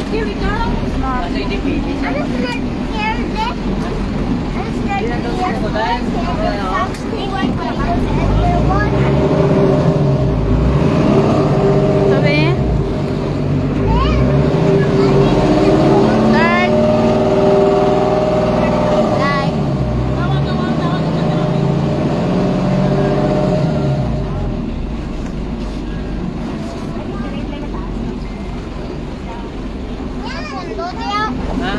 Here we go. Nasa hindi pili. Sabi? Third. Like. Ha?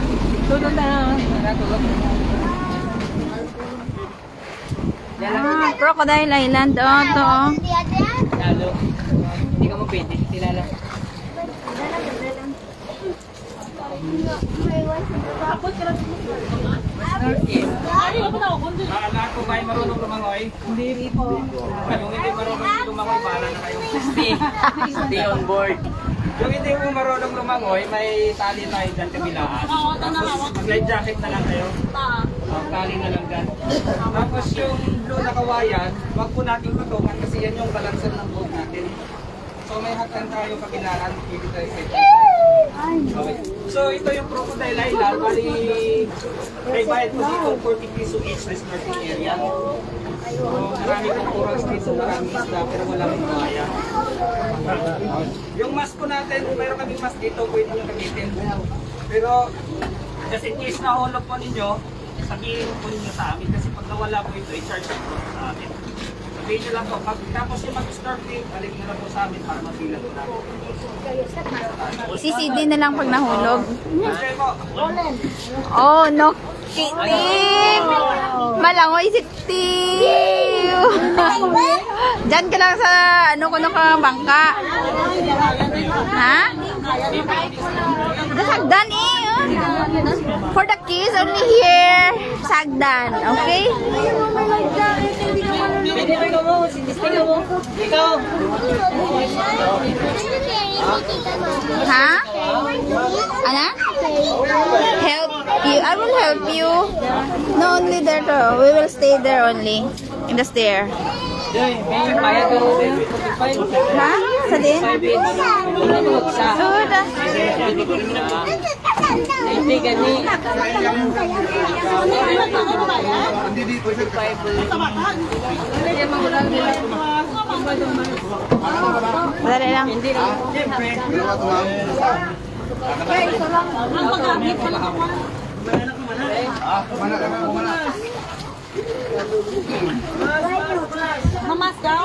Tulog na. Natulog. Crocodile Island. Oh, to. Lalo. Hindi ka mo pwede. Kilala. Snorkel. Lahat po kayo marunong lumangoy? Hindi po. Yung hindi marunong lumangoy, para na kayo. Stay on board. Yung hindi mo marunong lumangoy, may tali tayo dyan kabilaan. Tapos mag-life jacket na lang kayo. Tali na lang dyan. Tapos yung blue na kawayan, wag po natin tutungan kasi yan yung balancer ng boat natin. So may hatan tayo kabilaan, pwede tayo sa okay. So ito yung Crocodile Island, bali may bayad po dito 40 peso each na snorkeling area. So marami pong corals dito, maraming isda pero walang kawaya. Yung mask po natin, mayroon kaming mask dito, pwede nyo gamitin. Pero just in case na hulog po ninyo, sabihin po ninyo sa amin kasi pag nawala po ito, i-charge po sa amin. Sabihin nyo lang po, tapos yung mag-snorkeling, balik nyo lang po sa amin para mabilang po namin. CCD na lang pag nahulog. Okay po. Oh, no. Kitim! Malangoy si Tim! Diyan ka lang sa, ano ko ka bangka. Ha? The Sagdan eh. For the kids, only here. Sagdan. Okay? Ikaw mo. Sinisting mo. Ikaw. Ha? Ana? Help you. I will help you. No, only there though. We will stay there only. In the stair. May bayad ko. Ha? Sa din? Good. Hindi gani. Madali lang. Hindi lang. Mamas daw.